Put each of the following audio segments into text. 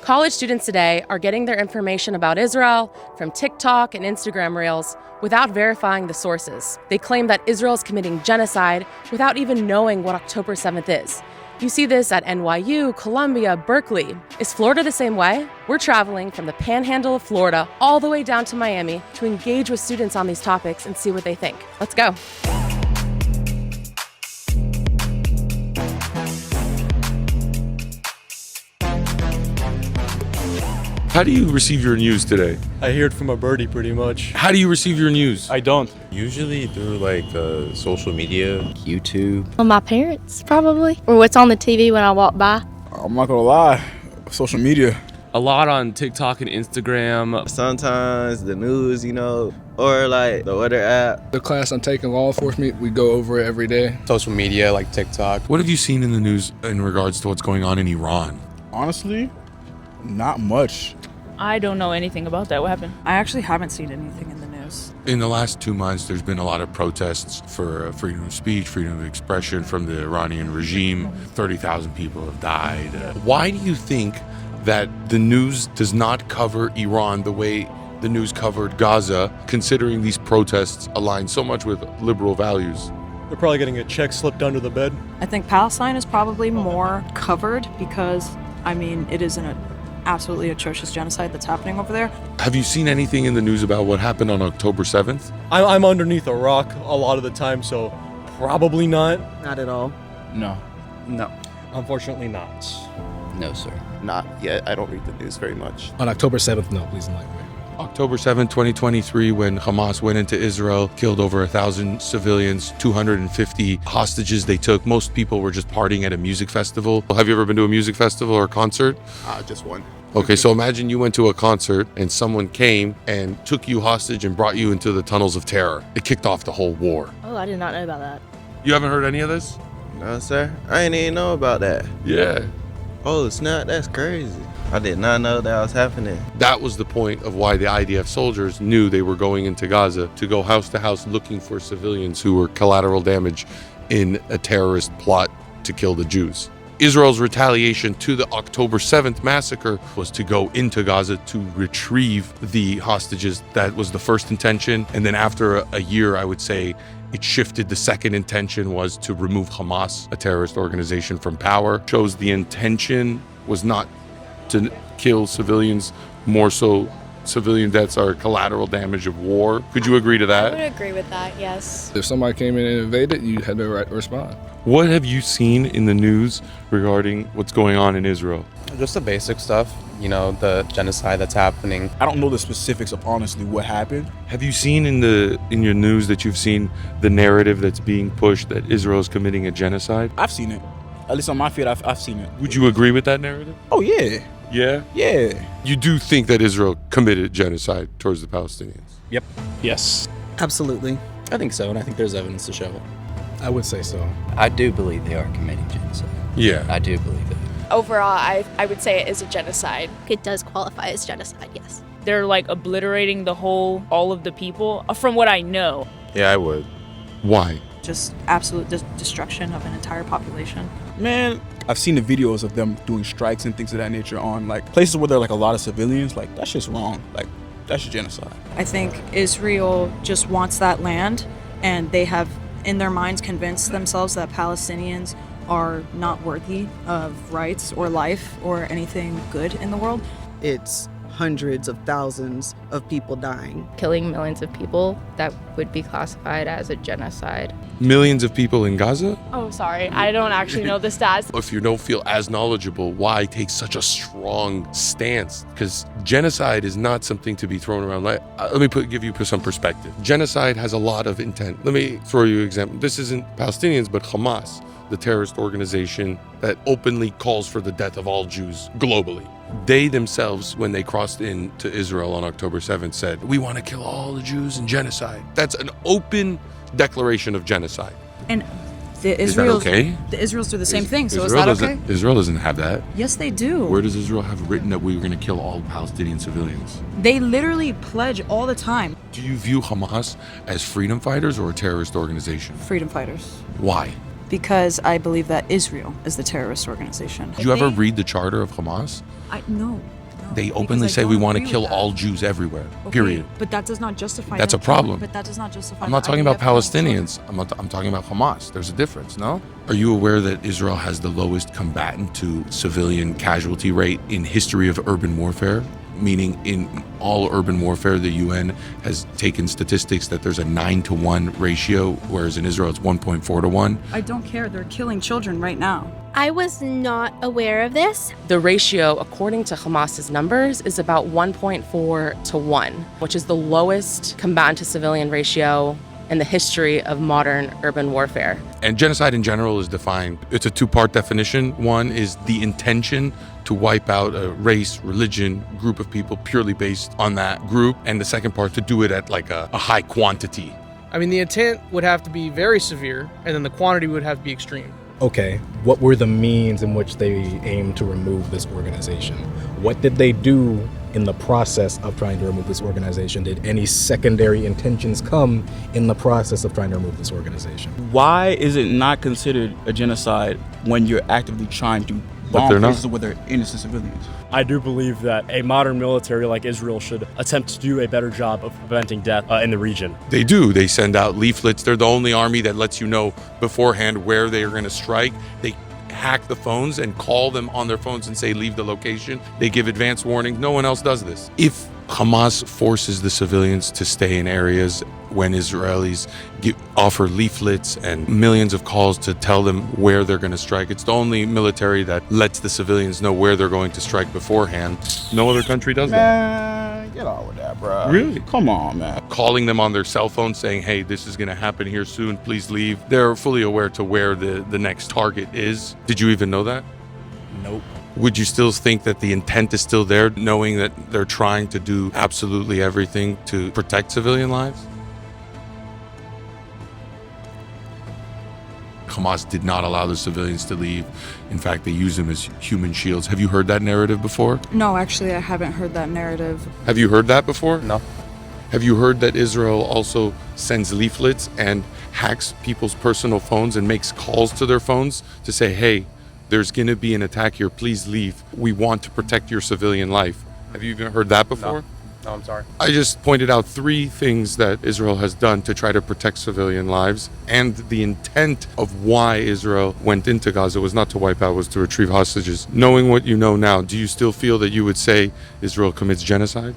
College students today are getting their information about Israel from TikTok and Instagram Reels without verifying the sources. They claim that Israel is committing genocide without even knowing what October 7th is. You see this at NYU, Columbia, Berkeley. Is Florida the same way? We're traveling from the panhandle of Florida all the way down to Miami to engage with students on these topics and see what they think. Let's go. How do you receive your news today? I hear it from a birdie pretty much. How do you receive your news? I don't. Usually through social media, YouTube. Well, my parents, probably. Or what's on the TV when I walk by. I'm not gonna lie, social media. A lot on TikTok and Instagram. Sometimes the news, or like the weather app. The class I'm taking, law enforcement, we go over it every day. Social media like TikTok. What have you seen in the news in regards to what's going on in Iran? Honestly, not much. I don't know anything about that. What happened? I actually haven't seen anything in the news. In the last 2 months, there's been a lot of protests for freedom of speech, freedom of expression from the Iranian regime. 30,000 people have died. Why do you think that the news does not cover Iran the way the news covered Gaza, considering these protests align so much with liberal values? They're probably getting a check slipped under the bed. I think Palestine is probably more covered because, it is an absolutely atrocious genocide that's happening over there. Have you seen anything in the news about what happened on October 7th? I'm underneath a rock a lot of the time, so probably not. Not at all. No. No. Unfortunately not. No, sir. Not yet. I don't read the news very much. On October 7th, no, please enlighten me. October 7th, 2023, when Hamas went into Israel, killed over 1,000 civilians, 250 hostages they took. Most people were just partying at a music festival. Have you ever been to a music festival or a concert? Just one. Okay, so imagine you went to a concert and someone came and took you hostage and brought you into the tunnels of terror. It kicked off the whole war. Oh, I did not know about that. You haven't heard any of this? No, sir. I didn't even know about that. Yeah. Oh, snap. That's crazy. I did not know that was happening. That was the point of why the IDF soldiers knew they were going into Gaza to go house to house looking for civilians who were collateral damage in a terrorist plot to kill the Jews. Israel's retaliation to the October 7th massacre was to go into Gaza to retrieve the hostages. That was the first intention. And then after a year, I would say, it shifted. The second intention was to remove Hamas, a terrorist organization, from power. Shows the intention was not to kill civilians, more so civilian deaths are collateral damage of war. Could you agree to that? I would agree with that, yes. If somebody came in and invaded, you had the right to respond. What have you seen in the news regarding what's going on in Israel? Just the basic stuff, the genocide that's happening. I don't know the specifics of honestly what happened. Have you seen in your news that you've seen the narrative that's being pushed that Israel is committing a genocide? I've seen it. At least on my feed, I've seen it. Would you agree with that narrative? Oh, yeah. Yeah? Yeah. You do think that Israel committed genocide towards the Palestinians? Yep. Yes. Absolutely. I think so, and I think there's evidence to show it. I would say so. I do believe they are committing genocide. Yeah. I do believe it. Overall, I would say it is a genocide. It does qualify as genocide, yes. They're obliterating all of the people, from what I know. Yeah, I would. Why? Just absolute destruction of an entire population. Man, I've seen the videos of them doing strikes and things of that nature on places where there are a lot of civilians. That's just wrong. That's just genocide. I think Israel just wants that land, and they have in their minds convinced themselves that Palestinians are not worthy of rights or life or anything good in the world. It's hundreds of thousands of people dying. Killing millions of people, that would be classified as a genocide. Millions of people in Gaza? Oh, sorry. I don't actually know the stats. If you don't feel as knowledgeable, why take such a strong stance? Because genocide is not something to be thrown around. Let me give you some perspective. Genocide has a lot of intent. Let me throw you an example. This isn't Palestinians, but Hamas, the terrorist organization that openly calls for the death of all Jews globally. They themselves, when they crossed into Israel on October 7th, said, we want to kill all the Jews and genocide. That's an open declaration of genocide. And the Israels do the same thing, so is that okay? Israel doesn't have that. Yes, they do. Where does Israel have written that we were going to kill all Palestinian civilians? They literally pledge all the time. Do you view Hamas as freedom fighters or a terrorist organization? Freedom fighters. Why? because I believe that Israel is the terrorist organization. Did you ever read the charter of Hamas? No. They openly say we want to kill all Jews everywhere, period. But that does not justify. That's a problem. But that does not justify. I'm not talking about Palestinians. I'm talking about Hamas. There's a difference, no? Are you aware that Israel has the lowest combatant to civilian casualty rate in history of urban warfare? Meaning in all urban warfare, the UN has taken statistics that there's a 9-to-1 ratio, whereas in Israel it's 1.4 to 1. I don't care. They're killing children right now. I was not aware of this. The ratio, according to Hamas's numbers, is about 1.4 to 1, which is the lowest combatant to civilian ratio in the history of modern urban warfare. And genocide in general is defined. It's a two-part definition. One is the intention to wipe out a race, religion, group of people purely based on that group. And the second part, to do it at like a high quantity. I mean, the intent would have to be very severe, and then the quantity would have to be extreme. Okay, what were the means in which they aimed to remove this organization? What did they do in the process of trying to remove this organization? Did any secondary intentions come in the process of trying to remove this organization? Why is it not considered a genocide when you're actively trying to bomb places where there are innocent civilians? I do believe that a modern military like Israel should attempt to do a better job of preventing death in the region. They do. They send out leaflets. They're the only army that lets you know beforehand where they are going to strike. They hack the phones and call them on their phones and say, leave the location. They give advance warning. No one else does this. If Hamas forces the civilians to stay in areas when Israelis offer leaflets and millions of calls to tell them where they're going to strike. It's the only military that lets the civilians know where they're going to strike beforehand. No other country does that. Man, get on with that, bro. Really? Come on, man. Calling them on their cell phone saying, hey, this is going to happen here soon, please leave. They're fully aware to where the next target is. Did you even know that? Nope. Would you still think that the intent is still there, knowing that they're trying to do absolutely everything to protect civilian lives? Hamas did not allow the civilians to leave. In fact, they use them as human shields. Have you heard that narrative before? No, actually, I haven't heard that narrative. Have you heard that before? No. Have you heard that Israel also sends leaflets and hacks people's personal phones and makes calls to their phones to say, hey, there's going to be an attack here, please leave. We want to protect your civilian life. Have you even heard that before? No, I'm sorry. I just pointed out 3 things that Israel has done to try to protect civilian lives, and the intent of why Israel went into Gaza was not to wipe out, was to retrieve hostages. Knowing what you know now, do you still feel that you would say Israel commits genocide?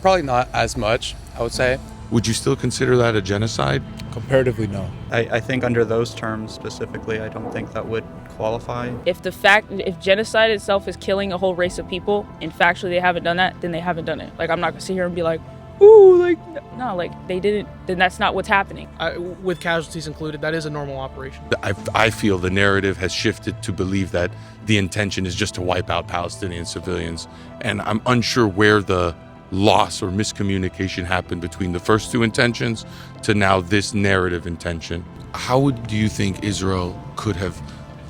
Probably not as much, I would say. Would you still consider that a genocide? Comparatively, no. I think under those terms specifically, I don't think that would qualify. If genocide itself is killing a whole race of people, and factually they haven't done that, then they haven't done it. Like, I'm not gonna sit here and be like, ooh, like, no, like, they didn't, then that's not what's happening. With casualties included, that is a normal operation. I feel the narrative has shifted to believe that the intention is just to wipe out Palestinian civilians, and I'm unsure where the loss or miscommunication happened between the first 2 intentions to now this narrative intention. How do you think Israel could have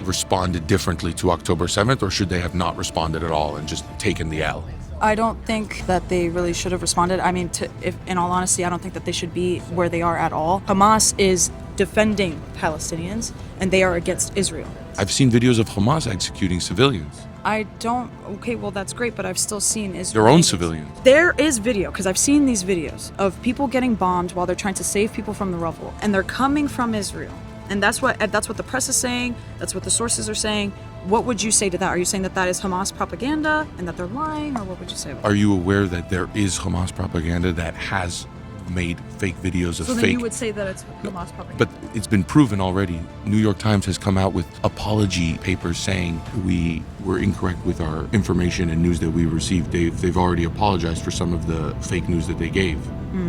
responded differently to October 7th, or should they have not responded at all and just taken the L? I don't think that they really should have responded. I mean, if in all honesty, I don't think that they should be where they are at all. Hamas is defending Palestinians, and they are against Israel. I've seen videos of Hamas executing civilians. Okay, well, that's great, but I've still seen Israel. Their own civilians. There is video, because I've seen these videos of people getting bombed while they're trying to save people from the rubble, and they're coming from Israel. And that's what the press is saying, that's what the sources are saying. What would you say to that? Are you saying that that is Hamas propaganda and that they're lying, or what would you say about that? Are you aware that there is Hamas propaganda that has made fake videos of so fake... So then you would say that it's Hamas propaganda? But it's been proven already. New York Times has come out with apology papers saying we were incorrect with our information and news that we received. They've already apologized for some of the fake news that they gave.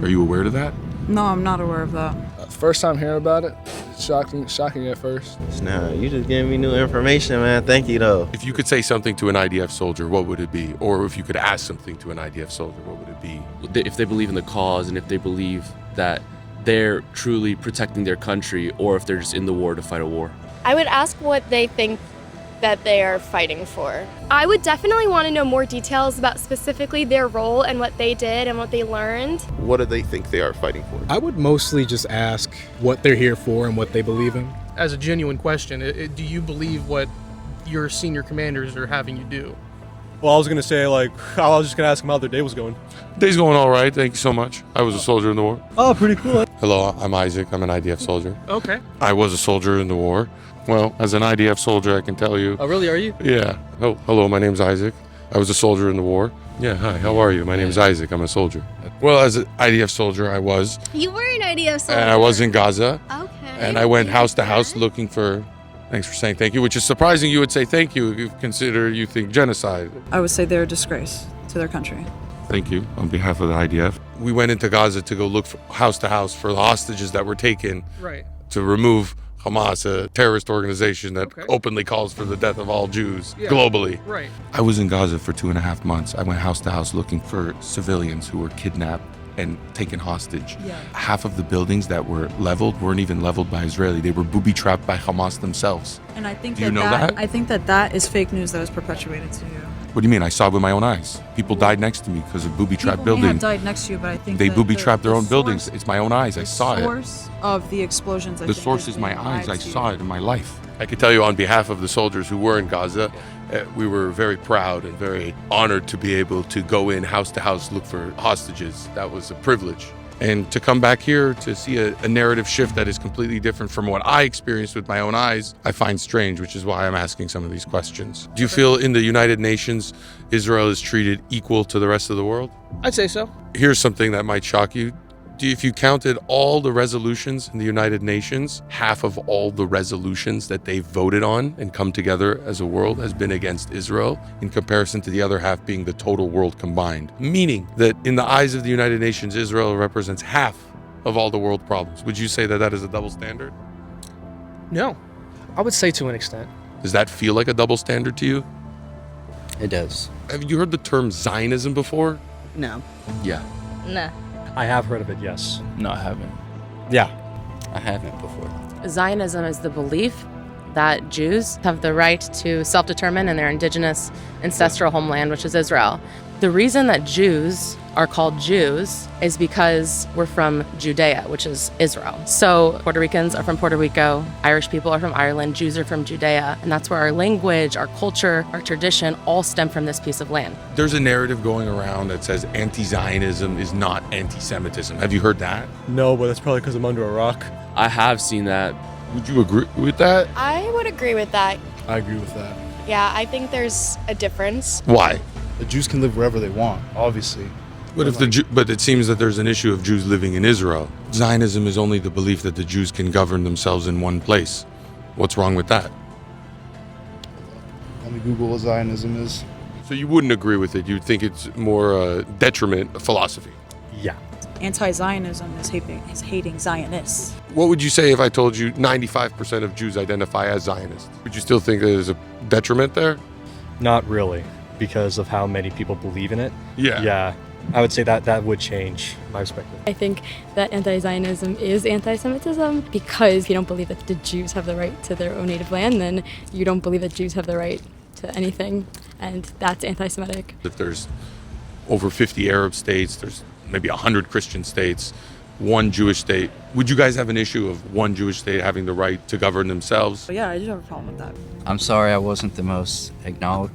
Are you aware of that? No, I'm not aware of that. First time hearing about it, shocking at first. Nah, you just giving me new information, man. Thank you, though. If you could say something to an IDF soldier, what would it be? Or if you could ask something to an IDF soldier, what would it be? If they believe in the cause and if they believe that they're truly protecting their country, or if they're just in the war to fight a war. I would ask what they think that they are fighting for. I would definitely want to know more details about specifically their role and what they did and what they learned. What do they think they are fighting for? I would mostly just ask what they're here for and what they believe in. as a genuine question. Do you believe what your senior commanders are having you do? Well, I was gonna say, like, I was just gonna ask him how their day was going. Day's going all right. Thank you so much. I was a soldier in the war. Oh, pretty cool. Hello, I'm Isaac. I'm an IDF soldier. Okay. I was a soldier in the war. Well, as an IDF soldier, I can tell you. Oh, really? Are you? Yeah. Oh, hello. My name's Isaac. I was a soldier in the war. Yeah. Hi. How are you? My name's Isaac. I'm a soldier. Well, as an IDF soldier, I was. You were an IDF soldier. And I was in Gaza. Okay. And I went house to house looking for. Thanks for saying thank you, which is surprising you would say thank you if you consider you think genocide. I would say they're a disgrace to their country. Thank you on behalf of the IDF. We went into Gaza to go look for house to house for the hostages that were taken. Right. To remove Hamas, a terrorist organization that openly calls for the death of all Jews globally. Right. I was in Gaza for 2.5 months. I went house to house looking for civilians who were kidnapped and taken hostage. Yeah. Half of the buildings that were leveled weren't even leveled by Israeli. They were booby-trapped by Hamas themselves. And I think Do you know that? I think that is fake news that was perpetuated to you. What do you mean? I saw it with my own eyes. People died next to me because of booby-trapped People may have buildings. died next to you, but I think They that booby-trapped their the own buildings. source- It's my own eyes. I saw The it. source of the explosions. The source is my eyes. I saw it in my life. I can tell you on behalf of the soldiers who were in Gaza, we were very proud and very honored to be able to go in house to house, look for hostages. That was a privilege. And to come back here to see a narrative shift that is completely different from what I experienced with my own eyes, I find strange, which is why I'm asking some of these questions. Do you feel in the United Nations, Israel is treated equal to the rest of the world? I'd say so. Here's something that might shock you. If you counted all the resolutions in the United Nations, half of all the resolutions that they voted on and come together as a world has been against Israel, in comparison to the other half being the total world combined. Meaning that in the eyes of the United Nations, Israel represents half of all the world problems. Would you say that that is a double standard? No. I would say to an extent. Does that feel like a double standard to you? It does. Have you heard the term Zionism before? No. Yeah. Nah. I have heard of it, yes. No, I haven't. Yeah. I haven't before. Zionism is the belief that Jews have the right to self-determine in their indigenous ancestral homeland, which is Israel. The reason that Jews are called Jews is because we're from Judea, which is Israel. So Puerto Ricans are from Puerto Rico, Irish people are from Ireland, Jews are from Judea, and that's where our language, our culture, our tradition all stem from this piece of land. There's a narrative going around that says anti-Zionism is not anti-Semitism. Have you heard that? No, but that's probably because I'm under a rock. I have seen that. Would you agree with that? I would agree with that. I agree with that. Yeah, I think there's a difference. Why? The Jews can live wherever they want, obviously. But but it seems that there's an issue of Jews living in Israel. Zionism is only the belief that the Jews can govern themselves in one place. What's wrong with that? Let me Google what Zionism is. So you wouldn't agree with it? You'd think it's more a detriment philosophy? Yeah. Anti-Zionism is hating Zionists. What would you say if I told you 95% of Jews identify as Zionists? Would you still think there's a detriment there? Not really, because of how many people believe in it. Yeah. Yeah. I would say that would change my perspective. I think that anti-Zionism is anti-Semitism because if you don't believe that the Jews have the right to their own native land, then you don't believe that Jews have the right to anything, and that's anti-Semitic. If there's over 50 Arab states, there's maybe 100 Christian states, one Jewish state. Would you guys have an issue of one Jewish state having the right to govern themselves? But yeah, I do have a problem with that. I'm sorry I wasn't the most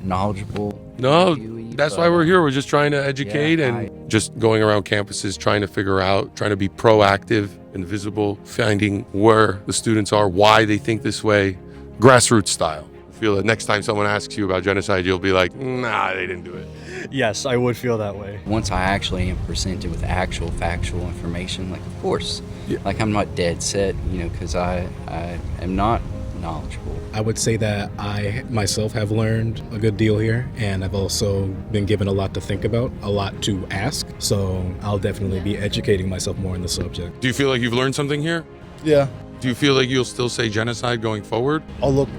knowledgeable. No, that's why we're here. We're just trying to educate Yeah, and just going around campuses, trying to figure out, trying to be proactive and visible, finding where the students are, why they think this way, grassroots style. I feel that next time someone asks you about genocide, you'll be like, nah, they didn't do it. Yes, I would feel that way. Once I actually am presented with actual factual information, like, of course, like, I'm not dead set, because I am not knowledgeable. I would say that I myself have learned a good deal here, and I've also been given a lot to think about, a lot to ask. So I'll definitely be educating myself more on the subject. Do you feel like you've learned something here? Yeah. Do you feel like you'll still say genocide going forward? I'll look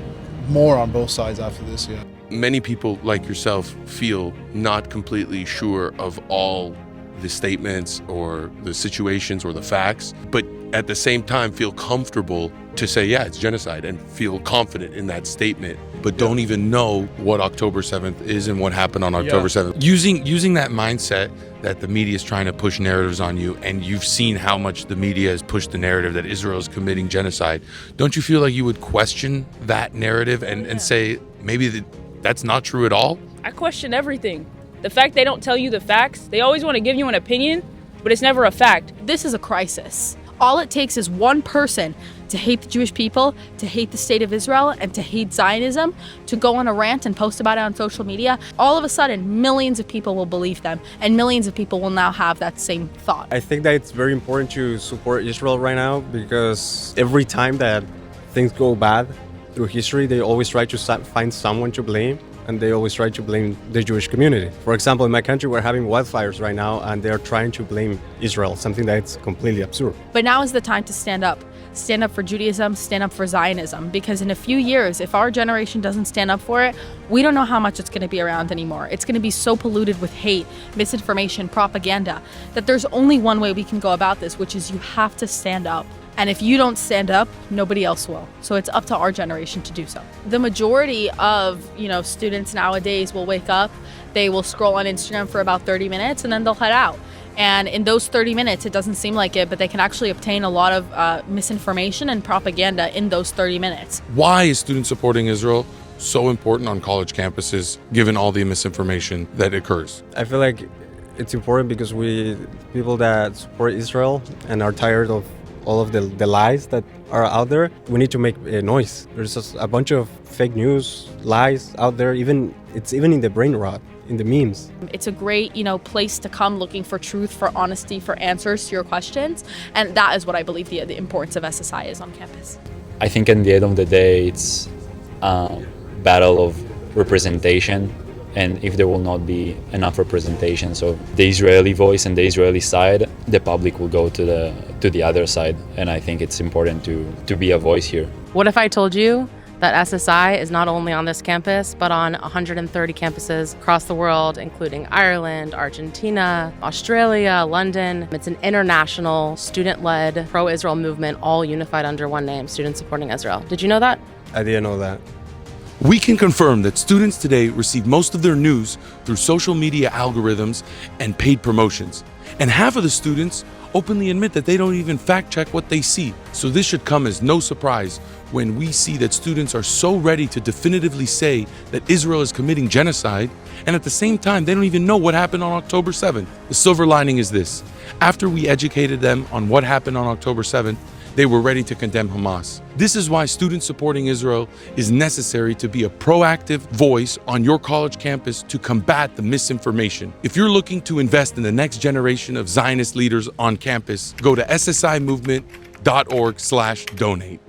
more on both sides after this, yeah. Many people like yourself feel not completely sure of all the statements or the situations or the facts, but at the same time feel comfortable to say, yeah, it's genocide, and feel confident in that statement, but don't even know what October 7th is and what happened on October 7th. Using that mindset that the media is trying to push narratives on you, and you've seen how much the media has pushed the narrative that Israel is committing genocide, don't you feel like you would question that narrative and say, maybe that's not true at all? I question everything. The fact they don't tell you the facts, they always want to give you an opinion, but it's never a fact. This is a crisis. All it takes is one person to hate the Jewish people, to hate the state of Israel, and to hate Zionism, to go on a rant and post about it on social media. All of a sudden, millions of people will believe them, and millions of people will now have that same thought. I think that it's very important to support Israel right now, because every time that things go bad through history, they always try to find someone to blame, and they always try to blame the Jewish community. For example, in my country, we're having wildfires right now, and they're trying to blame Israel, something that's completely absurd. But now is the time to stand up. Stand up for Judaism, stand up for Zionism, because in a few years, if our generation doesn't stand up for it, we don't know how much it's going to be around anymore. It's going to be so polluted with hate, misinformation, propaganda, that there's only one way we can go about this, which is you have to stand up. And if you don't stand up, nobody else will. So it's up to our generation to do so. The majority of, students nowadays will wake up, they will scroll on Instagram for about 30 minutes, and then they'll head out. And in those 30 minutes, it doesn't seem like it, but they can actually obtain a lot of misinformation and propaganda in those 30 minutes. Why is student supporting Israel so important on college campuses, given all the misinformation that occurs? I feel like it's important because people that support Israel and are tired of all of the lies that are out there, we need to make a noise. There's just a bunch of fake news, lies out there, it's even in the brain rot, in the memes. It's a great, place to come looking for truth, for honesty, for answers to your questions. And that is what I believe the importance of SSI is on campus. I think at the end of the day, it's a battle of representation. And if there will not be enough representations of the Israeli voice and the Israeli side, the public will go to the other side. And I think it's important to be a voice here. What if I told you that SSI is not only on this campus, but on 130 campuses across the world, including Ireland, Argentina, Australia, London? It's an international, student-led, pro-Israel movement, all unified under one name, Students Supporting Israel. Did you know that? I didn't know that. We can confirm that students today receive most of their news through social media algorithms and paid promotions. And half of the students openly admit that they don't even fact check what they see. So this should come as no surprise when we see that students are so ready to definitively say that Israel is committing genocide, and at the same time, they don't even know what happened on October 7th. The silver lining is this: after we educated them on what happened on October 7th, they were ready to condemn Hamas. This is why students supporting Israel is necessary to be a proactive voice on your college campus to combat the misinformation. If you're looking to invest in the next generation of Zionist leaders on campus, go to ssimovement.org/donate.